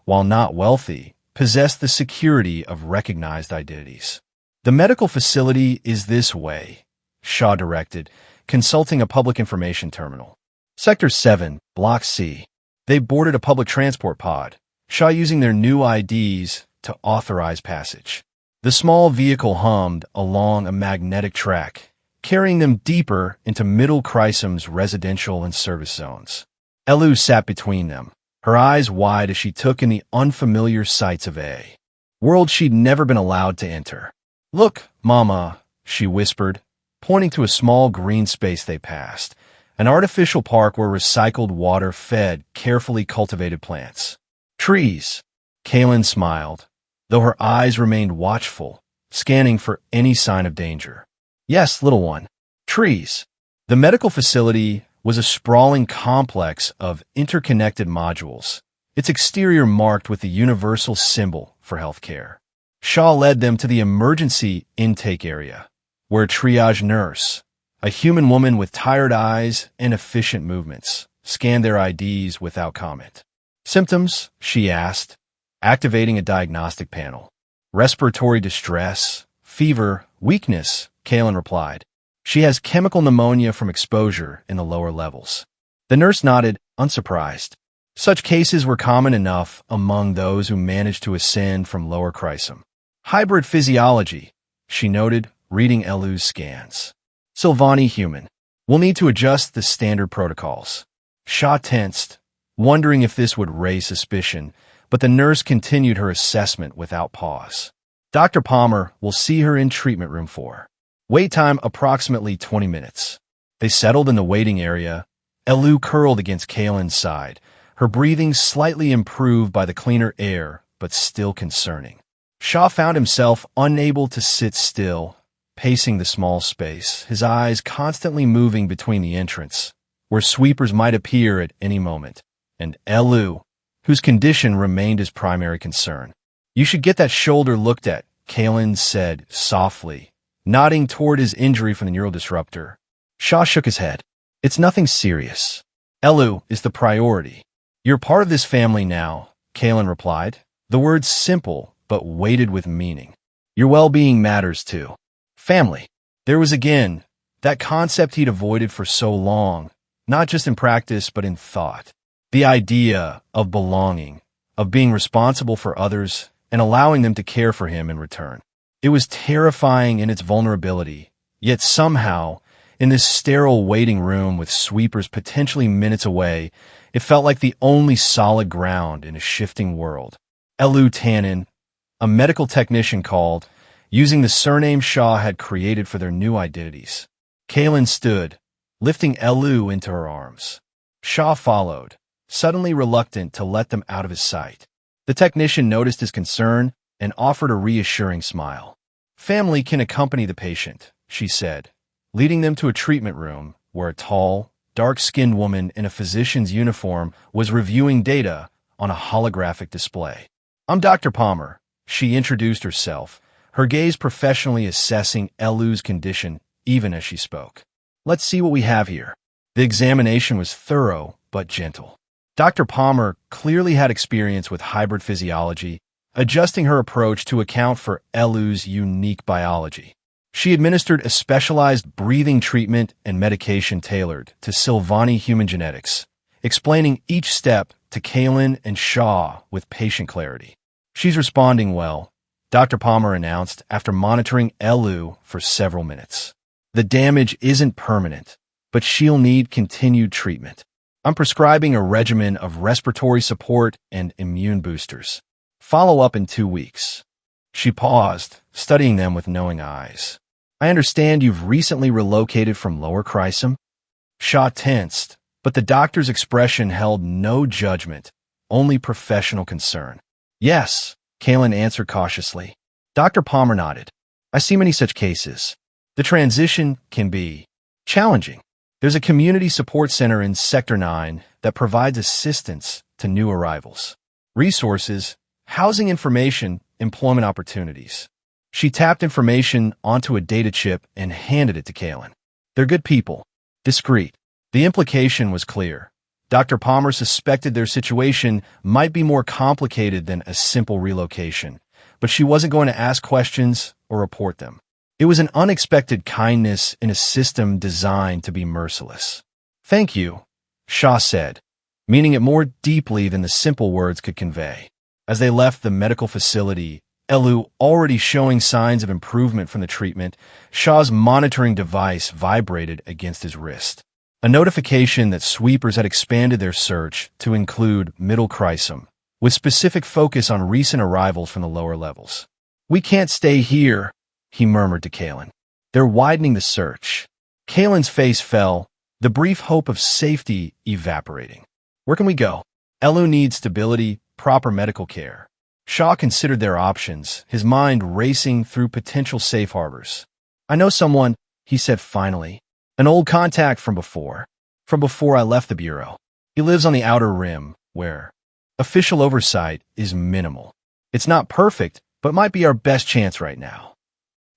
while not wealthy, possessed the security of recognized identities. The medical facility is this way, Shaw directed, consulting a public information terminal. Sector 7, Block C. They boarded a public transport pod, Shaw using their new IDs to authorize passage. The small vehicle hummed along a magnetic track, carrying them deeper into Middle Chrysum's residential and service zones. Elu sat between them, her eyes wide as she took in the unfamiliar sights of a world she'd never been allowed to enter. Look, Mama, she whispered, pointing to a small green space they passed, an artificial park where recycled water fed carefully cultivated plants. Trees. Kaelin smiled, though her eyes remained watchful, scanning for any sign of danger. Yes, little one. Trees. The medical facility was a sprawling complex of interconnected modules, its exterior marked with the universal symbol for healthcare. Shaw led them to the emergency intake area, where a triage nurse, a human woman with tired eyes and efficient movements, scanned their IDs without comment. Symptoms? She asked, activating a diagnostic panel. Respiratory distress, fever, weakness, Kaelin replied. She has chemical pneumonia from exposure in the lower levels. The nurse nodded, unsurprised. Such cases were common enough among those who managed to ascend from Lower Chrysum. Hybrid physiology, she noted, reading Elu's scans. Sylvani human. We'll need to adjust the standard protocols. Shaw tensed, wondering if this would raise suspicion, but the nurse continued her assessment without pause. Dr. Palmer will see her in treatment room 4. Wait time approximately 20 minutes. They settled in the waiting area. Elu curled against Kaelin's side, her breathing slightly improved by the cleaner air, but still concerning. Shaw found himself unable to sit still, pacing the small space, his eyes constantly moving between the entrance, where sweepers might appear at any moment, and Elu, whose condition remained his primary concern. You should get that shoulder looked at, Kaelin said softly, nodding toward his injury from the neural disruptor. Shaw shook his head. It's nothing serious. Elu is the priority. You're part of this family now, Kaelin replied, the words simple but weighted with meaning. Your well-being matters too. Family. There was again that concept he'd avoided for so long, not just in practice but in thought. The idea of belonging, of being responsible for others and allowing them to care for him in return. It was terrifying in its vulnerability, yet somehow, in this sterile waiting room with sweepers potentially minutes away, it felt like the only solid ground in a shifting world. Elu Tannen, a medical technician, called, using the surname Shaw had created for their new identities. Kaelin stood, lifting Elu into her arms. Shaw followed, suddenly reluctant to let them out of his sight. The technician noticed his concern and offered a reassuring smile. "Family can accompany the patient," she said, leading them to a treatment room where a tall, dark-skinned woman in a physician's uniform was reviewing data on a holographic display. "I'm Dr. Palmer," she introduced herself, her gaze professionally assessing Elu's condition even as she spoke. "Let's see what we have here." The examination was thorough but gentle. Dr. Palmer clearly had experience with hybrid physiology, adjusting her approach to account for Elu's unique biology. She administered a specialized breathing treatment and medication tailored to Silvani human genetics, explaining each step to Kaylin and Shaw with patient clarity. "She's responding well," Dr. Palmer announced after monitoring Elu for several minutes. "The damage isn't permanent, but she'll need continued treatment. I'm prescribing a regimen of respiratory support and immune boosters. Follow up in 2 weeks." She paused, studying them with knowing eyes. "I understand you've recently relocated from Lower Chrysum?" Shaw tensed, but the doctor's expression held no judgment, only professional concern. "Yes," Kaylin answered cautiously. Dr. Palmer nodded. "I see many such cases. The transition can be challenging. There's a community support center in Sector 9 that provides assistance to new arrivals. Resources, housing information, employment opportunities." She tapped information onto a data chip and handed it to Kaylin. "They're good people. Discreet." The implication was clear. Dr. Palmer suspected their situation might be more complicated than a simple relocation, but she wasn't going to ask questions or report them. It was an unexpected kindness in a system designed to be merciless. "Thank you," Shaw said, meaning it more deeply than the simple words could convey. As they left the medical facility, Elu already showing signs of improvement from the treatment, Shaw's monitoring device vibrated against his wrist. A notification that sweepers had expanded their search to include Middle Chrysum, with specific focus on recent arrivals from the lower levels. "We can't stay here," he murmured to Kaylin. "They're widening the search." Kaylin's face fell, the brief hope of safety evaporating. "Where can we go?" "Elu needs stability, proper medical care." Shaw considered their options, his mind racing through potential safe harbors. "I know someone," he said finally. "An old contact from before I left the Bureau. He lives on the Outer Rim, where official oversight is minimal. It's not perfect, but might be our best chance right now."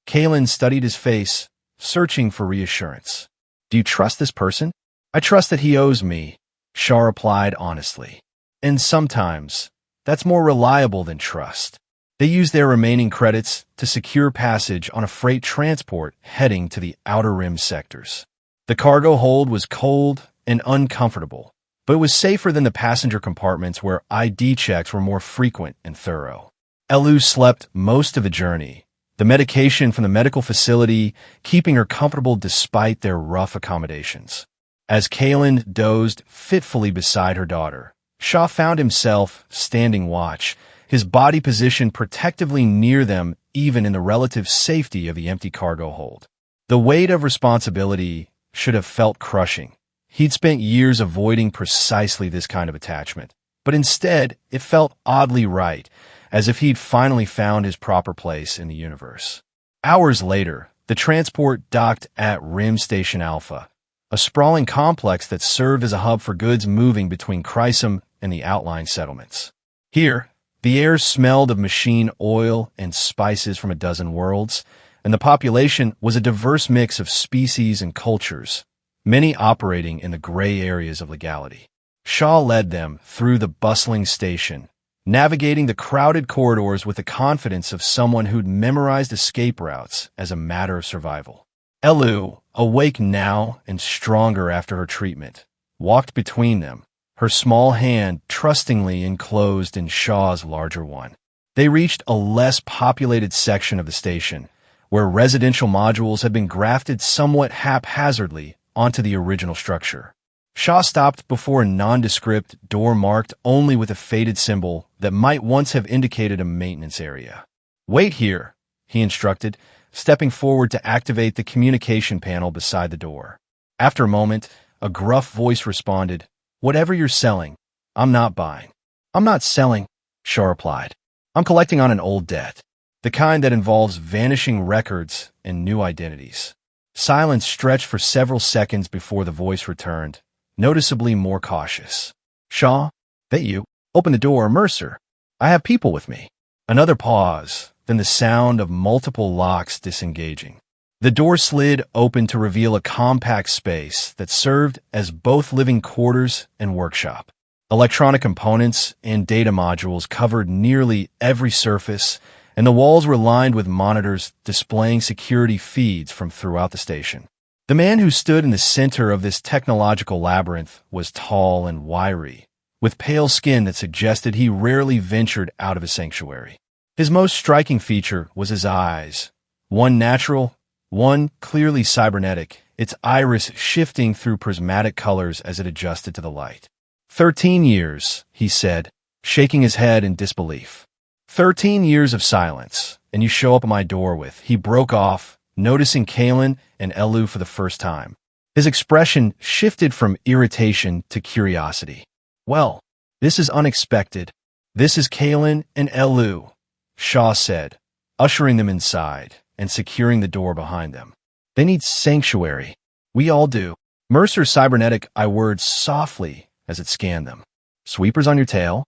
Kaylin studied his face, searching for reassurance. "Do you trust this person?" "I trust that he owes me," Shaw replied honestly. "And sometimes, that's more reliable than trust." They used their remaining credits to secure passage on a freight transport heading to the Outer Rim sectors. The cargo hold was cold and uncomfortable, but it was safer than the passenger compartments where ID checks were more frequent and thorough. Elu slept most of the journey, the medication from the medical facility keeping her comfortable despite their rough accommodations. As Kaylin dozed fitfully beside her daughter, Shaw found himself standing watch, his body positioned protectively near them even in the relative safety of the empty cargo hold. The weight of responsibility should have felt crushing. He'd spent years avoiding precisely this kind of attachment, but instead it felt oddly right, as if he'd finally found his proper place in the universe. Hours later, the transport docked at Rim Station Alpha, a sprawling complex that served as a hub for goods moving between Chrysum and the outlying settlements. Here, the air smelled of machine oil and spices from a dozen worlds, and the population was a diverse mix of species and cultures, many operating in the gray areas of legality. Shaw led them through the bustling station, navigating the crowded corridors with the confidence of someone who'd memorized escape routes as a matter of survival. Elu, awake now and stronger after her treatment, walked between them, her small hand trustingly enclosed in Shaw's larger one. They reached a less populated section of the station, where residential modules had been grafted somewhat haphazardly onto the original structure. Shaw stopped before a nondescript door marked only with a faded symbol that might once have indicated a maintenance area. "Wait here," he instructed, stepping forward to activate the communication panel beside the door. After a moment, a gruff voice responded, Whatever you're selling, I'm not buying. I'm not selling, Shaw replied. I'm collecting on an old debt, the kind that involves vanishing records and new identities. Silence stretched for several seconds before the voice returned, noticeably more cautious. Shaw, that you? Open the door, Mercer. I have people with me. Another pause, then the sound of multiple locks disengaging. The door slid open to reveal a compact space that served as both living quarters and workshop. Electronic components and data modules covered nearly every surface, and the walls were lined with monitors displaying security feeds from throughout the station. The man who stood in the center of this technological labyrinth was tall and wiry, with pale skin that suggested he rarely ventured out of his sanctuary. His most striking feature was his eyes, one natural, one clearly cybernetic, its iris shifting through prismatic colors as it adjusted to the light. 13 years, he said, shaking his head in disbelief. 13 years of silence, and you show up at my door with... He broke off, noticing Kalen and Elu for the first time. His expression shifted from irritation to curiosity. Well, this is unexpected. This is Kalen and Elu, Shaw said, ushering them inside and securing the door behind them. They need sanctuary. We all do. Mercer's cybernetic eye words softly as it scanned them. Sweepers on your tail?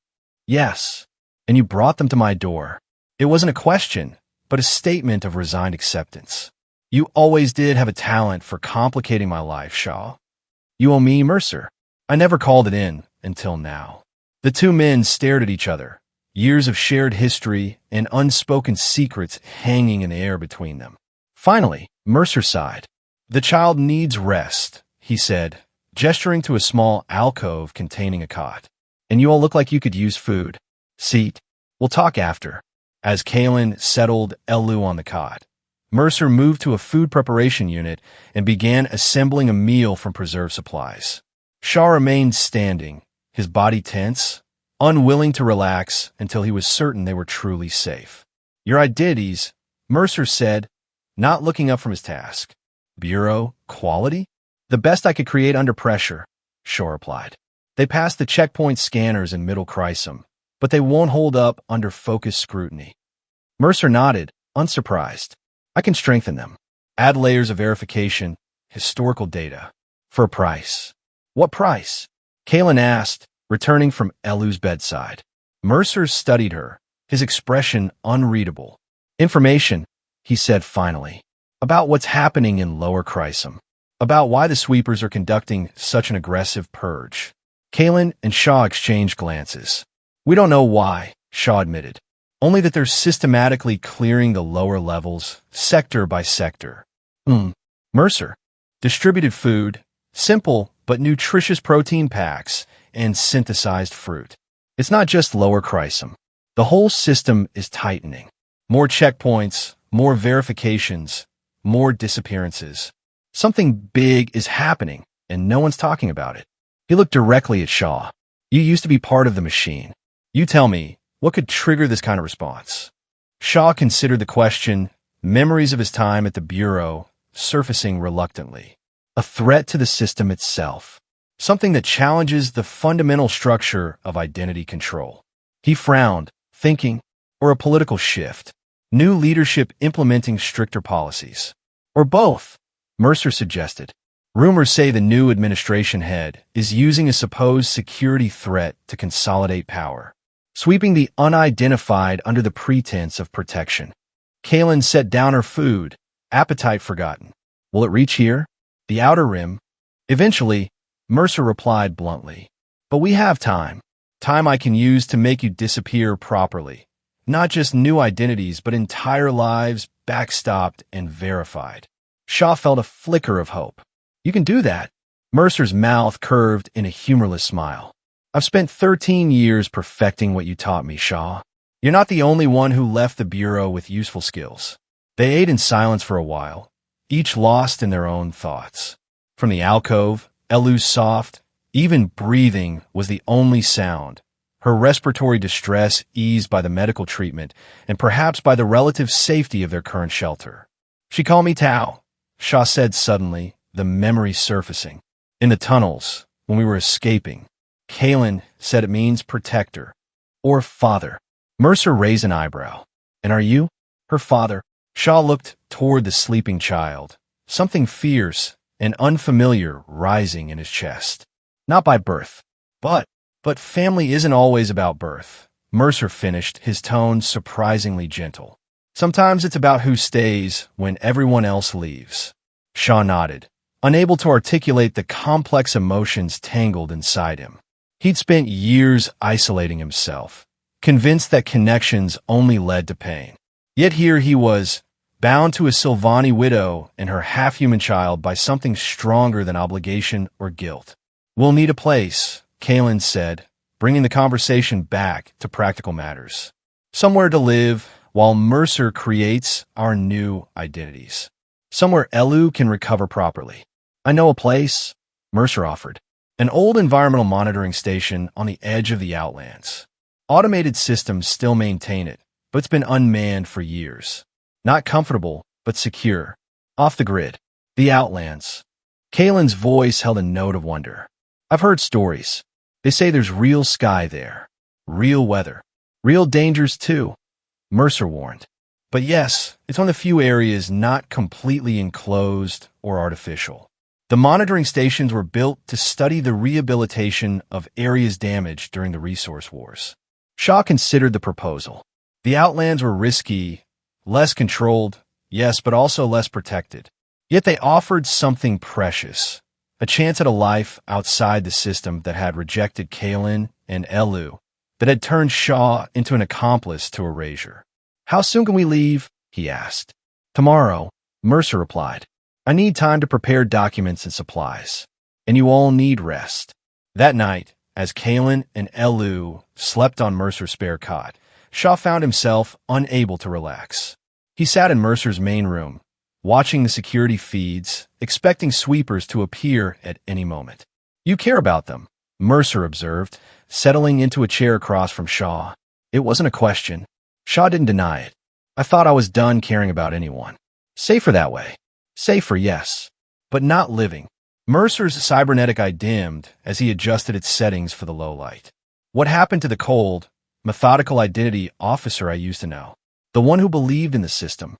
Yes. And you brought them to my door. It wasn't a question, but a statement of resigned acceptance. You always did have a talent for complicating my life, Shaw. You owe me, Mercer. I never called it in until now. The two men stared at each other, years of shared history and unspoken secrets hanging in the air between them. Finally, Mercer sighed. The child needs rest, he said, gesturing to a small alcove containing a cot. And you all look like you could use food. Seat. We'll talk after. As Kalen settled Elu on the cot, Mercer moved to a food preparation unit and began assembling a meal from preserved supplies. Shaw remained standing, his body tense, unwilling to relax until he was certain they were truly safe. Your identities, Mercer said, not looking up from his task. Bureau, quality? The best I could create under pressure, Shaw replied. They passed the checkpoint scanners in Middle Chrysum, but they won't hold up under focused scrutiny. Mercer nodded, unsurprised. I can strengthen them. Add layers of verification, historical data. For a price. What price? Kalen asked, returning from Elu's bedside. Mercer studied her, his expression unreadable. Information, he said finally, about what's happening in Lower Chrysum, about why the sweepers are conducting such an aggressive purge. Kalen and Shaw exchanged glances. We don't know why, Shaw admitted, only that they're systematically clearing the lower levels, sector by sector. Mercer. Distributed food, simple but nutritious protein packs, and synthesized fruit. It's not just Lower Chrysum. The whole system is tightening. More checkpoints, more verifications, more disappearances. Something big is happening, and no one's talking about it. He looked directly at Shaw. You used to be part of the machine. You tell me, what could trigger this kind of response? Shaw considered the question, memories of his time at the Bureau surfacing reluctantly. A threat to the system itself. Something that challenges the fundamental structure of identity control. He frowned, thinking, or a political shift. New leadership implementing stricter policies. Or both, Mercer suggested. Rumors say the new administration head is using a supposed security threat to consolidate power, sweeping the unidentified under the pretense of protection. Kalen set down her food, appetite forgotten. Will it reach here? The outer rim? Eventually, Mercer replied bluntly. But we have time. Time I can use to make you disappear properly. Not just new identities, but entire lives backstopped and verified. Shaw felt a flicker of hope. You can do that. Mercer's mouth curved in a humorless smile. I've spent 13 years perfecting what you taught me, Shaw. You're not the only one who left the Bureau with useful skills. They ate in silence for a while, each lost in their own thoughts. From the alcove, Elu's soft, even breathing was the only sound, her respiratory distress eased by the medical treatment and perhaps by the relative safety of their current shelter. She called me Tao, Shaw said suddenly, the memory surfacing. In the tunnels, when we were escaping, Kalen said it means protector or father. Mercer raised an eyebrow. And are you? Her father. Shaw looked toward the sleeping child, something fierce and unfamiliar rising in his chest. Not by birth. But family isn't always about birth. Mercer finished, his tone surprisingly gentle. Sometimes it's about who stays when everyone else leaves. Shaw nodded, unable to articulate the complex emotions tangled inside him. He'd spent years isolating himself, convinced that connections only led to pain. Yet here he was, bound to a Silvani widow and her half-human child by something stronger than obligation or guilt. "We'll need a place," Kalen said, bringing the conversation back to practical matters. "Somewhere to live, while Mercer creates our new identities. Somewhere Elu can recover properly." "I know a place," Mercer offered. "An old environmental monitoring station on the edge of the Outlands. Automated systems still maintain it, but it's been unmanned for years. Not comfortable, but secure. Off the grid. The Outlands." Kalen's voice held a note of wonder. "I've heard stories. They say there's real sky there. Real weather. Real dangers, too," Mercer warned. "But yes, it's one of the few areas not completely enclosed or artificial. The monitoring stations were built to study the rehabilitation of areas damaged during the resource wars." Shaw considered the proposal. The Outlands were risky, less controlled, yes, but also less protected. Yet they offered something precious, a chance at a life outside the system that had rejected Kalen and Elu, that had turned Shaw into an accomplice to erasure. "How soon can we leave?" he asked. "Tomorrow," Mercer replied. "I need time to prepare documents and supplies, and you all need rest." That night, as Kalen and Elu slept on Mercer's spare cot, Shaw found himself unable to relax. He sat in Mercer's main room, watching the security feeds, expecting sweepers to appear at any moment. "You care about them," Mercer observed, settling into a chair across from Shaw. It wasn't a question. Shaw didn't deny it. "I thought I was done caring about anyone. Safer that way." "Safer, yes, but not living." Mercer's cybernetic eye dimmed as he adjusted its settings for the low light. "What happened to the cold, methodical identity officer I used to know? The one who believed in the system?"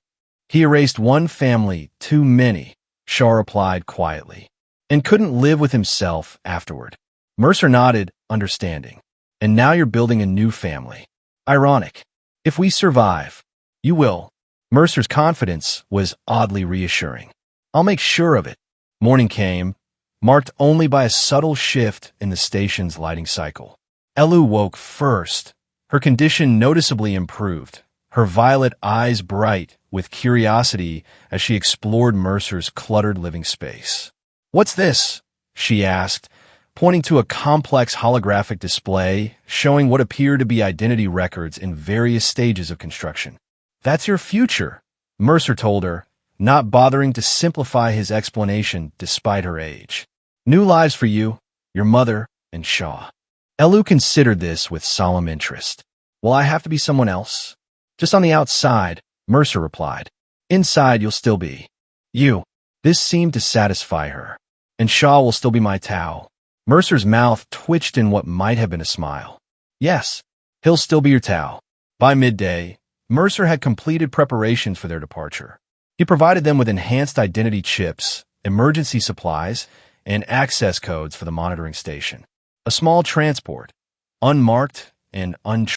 "He erased one family too many," Shaw replied quietly, "and couldn't live with himself afterward." Mercer nodded, understanding. "And now you're building a new family. Ironic. If we survive, you will." Mercer's confidence was oddly reassuring. "I'll make sure of it." Morning came, marked only by a subtle shift in the station's lighting cycle. Elu woke first. Her condition noticeably improved, her violet eyes bright with curiosity as she explored Mercer's cluttered living space. "What's this?" she asked, pointing to a complex holographic display showing what appeared to be identity records in various stages of construction. "That's your future," Mercer told her, not bothering to simplify his explanation despite her age. "New lives for you, your mother, and Shaw." Elu considered this with solemn interest. "Will I have to be someone else?" "Just on the outside," Mercer replied. "Inside you'll still be you." This seemed to satisfy her. "And Shaw will still be my Tao." Mercer's mouth twitched in what might have been a smile. "Yes, he'll still be your Tao." By midday, Mercer had completed preparations for their departure. He provided them with enhanced identity chips, emergency supplies, and access codes for the monitoring station. A small transport, unmarked and uncharted.